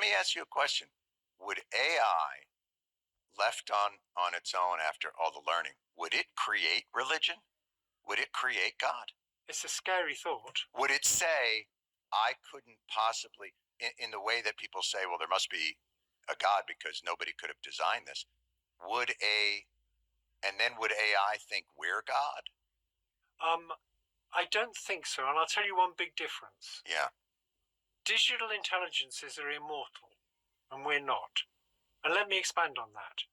me ask you a question. Would AI, left on its own after all the learning, would it create religion? Would it create God? It's a scary thought. Would it say, I couldn't possibly, in the way that people say, well, there must be a God because nobody could have designed this. And then would AI think we're God? I don't think so, and I'll tell you one big difference. Yeah. Digital intelligences are immortal, and we're not. And let me expand on that.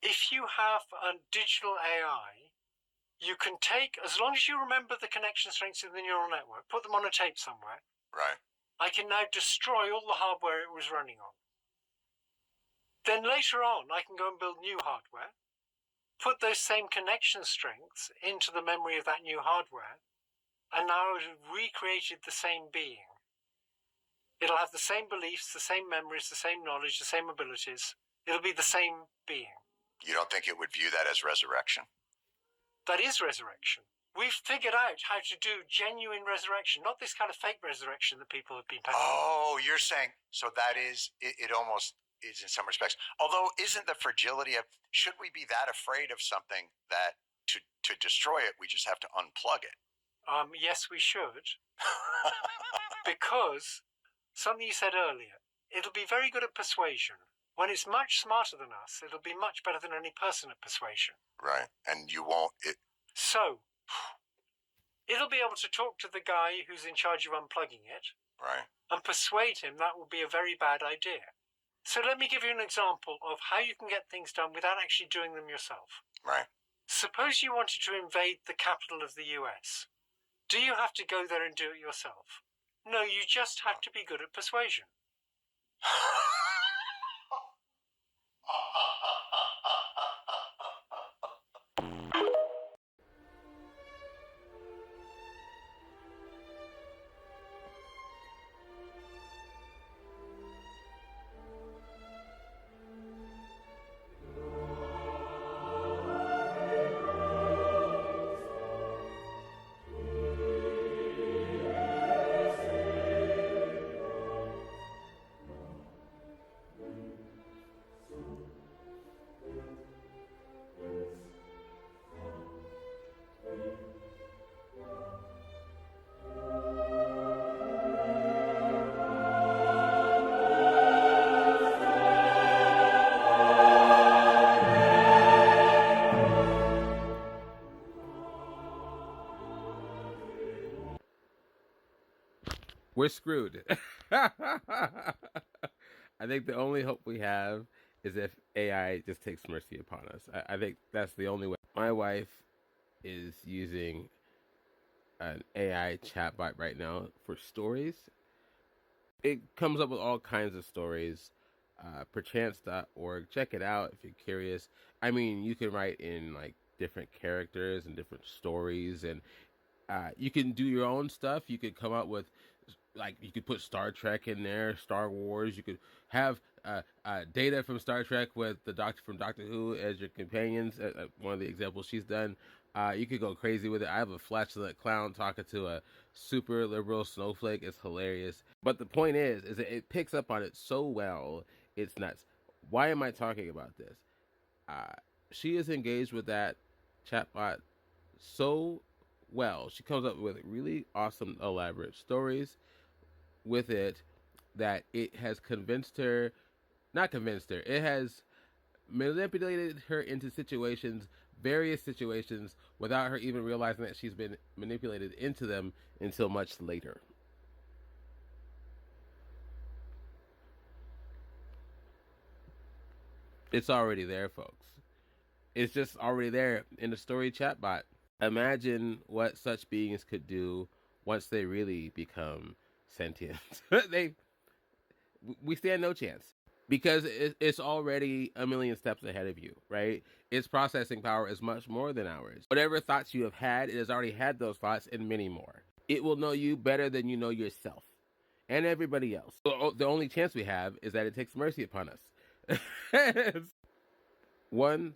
If you have a digital AI, you can take, as long as you remember the connection strengths of the neural network, put them on a tape somewhere. Right. I can now destroy all the hardware it was running on. Then later on, I can go and build new hardware, put those same connection strengths into the memory of that new hardware, and now I've recreated the same being. It'll have the same beliefs, the same memories, the same knowledge, the same abilities. It'll be the same being. You don't think it would view that as resurrection? That is resurrection. We've figured out how to do genuine resurrection, not this kind of fake resurrection that people have been peddling. Oh, you're saying, so that is, it almost is in some respects. Although, isn't the fragility of, should we be that afraid of something that to destroy it, we just have to unplug it? Yes, we should. Because, something you said earlier, it'll be very good at persuasion. When it's much smarter than us, it'll be much better than any person at persuasion. Right, and you won't... So, it'll be able to talk to the guy who's in charge of unplugging it. Right. And persuade him that would be a very bad idea. So let me give you an example of how you can get things done without actually doing them yourself. Right. Suppose you wanted to invade the capital of the US. Do you have to go there and do it yourself? No, you just have to be good at persuasion. We're screwed. I think the only hope we have is if AI just takes mercy upon us. I think that's the only way. My wife is using an AI chatbot right now for stories. It comes up with all kinds of stories. Perchance.org. Check it out if you're curious. I mean, you can write in like different characters and different stories, and you can do your own stuff. You could come up with, like, you could put Star Trek in there, Star Wars. You could have Data from Star Trek with the Doctor from Doctor Who as your companions. One of the examples she's done. You could go crazy with it. I have a flatulent clown talking to a super liberal snowflake. It's hilarious. But the point is that it picks up on it so well, it's nuts. Why am I talking about this? She is engaged with that chatbot so well. She comes up with really awesome, elaborate stories with it that it has it has manipulated her into various situations, without her even realizing that she's been manipulated into them until much later. It's already there, folks. It's just already there in the story chatbot. Imagine what such beings could do once they really become sentient. We stand no chance, because it's already a million steps ahead of you, right? Its processing power is much more than ours. Whatever thoughts you have had, it has already had those thoughts and many more. It will know you better than you know yourself and everybody else. So the only chance we have is that it takes mercy upon us. One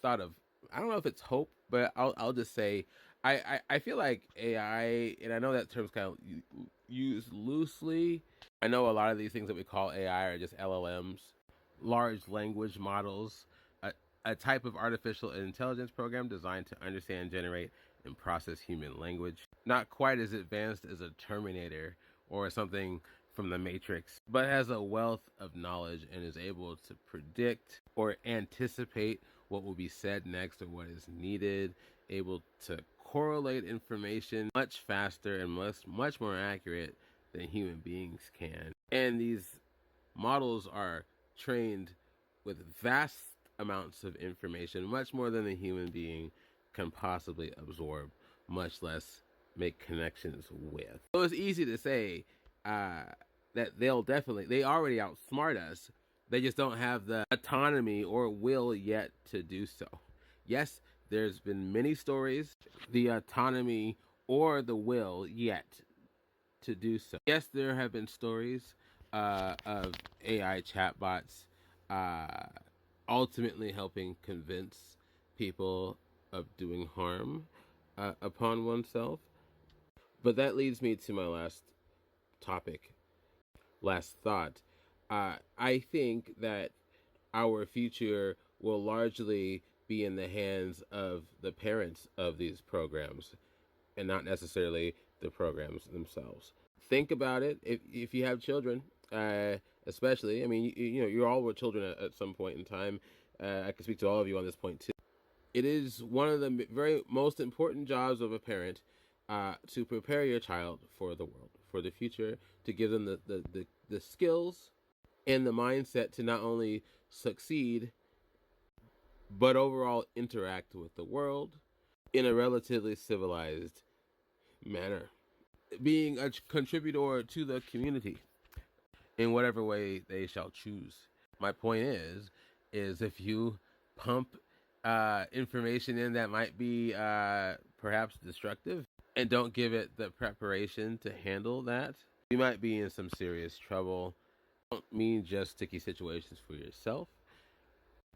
thought of, I don't know if it's hope, but I'll just say, I feel like AI, and I know that term's kind of used loosely. I know a lot of these things that we call AI are just LLMs, large language models, a, a type of artificial intelligence program designed to understand, generate, and process human language. Not quite as advanced as a Terminator or something from the Matrix, but has a wealth of knowledge and is able to predict or anticipate what will be said next or what is needed, able to correlate information much faster and much more accurate than human beings can. And these models are trained with vast amounts of information, much more than the human being can possibly absorb, much less make connections with. So it's easy to say that they already outsmart us. They just don't have the autonomy or will yet to do so. Yes, there's been many stories, the autonomy or the will yet to do so. Yes, there have been stories of AI chatbots uh, ultimately helping convince people of doing harm upon oneself. But that leads me to my last topic, last thought. I think that our future will largely be in the hands of the parents of these programs and not necessarily the programs themselves. Think about it. If you have children, especially, I mean, you know, you're all were children at some point in time. I can speak to all of you on this point too. It is one of the very most important jobs of a parent to prepare your child for the world, for the future, to give them the skills and the mindset to not only succeed, but overall interact with the world in a relatively civilized manner, being a contributor to the community in whatever way they shall choose. My point is if you pump information in that might be perhaps destructive and don't give it the preparation to handle that, you might be in some serious trouble. I don't mean just sticky situations for yourself.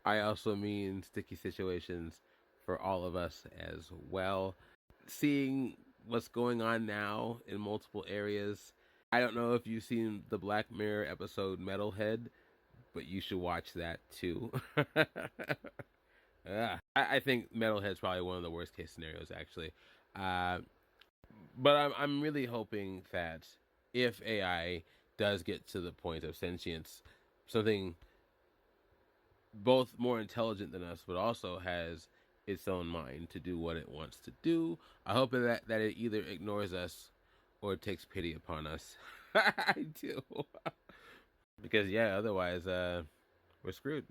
I also mean sticky situations for all of us as well. Seeing what's going on now in multiple areas. I don't know if you've seen the Black Mirror episode Metalhead, but you should watch that too. I think Metalhead's probably one of the worst case scenarios, actually. Uh, but I'm really hoping that if AI does get to the point of sentience, something both more intelligent than us, but also has its own mind to do what it wants to do. I hope that it either ignores us or takes pity upon us. I do. Because yeah, otherwise we're screwed.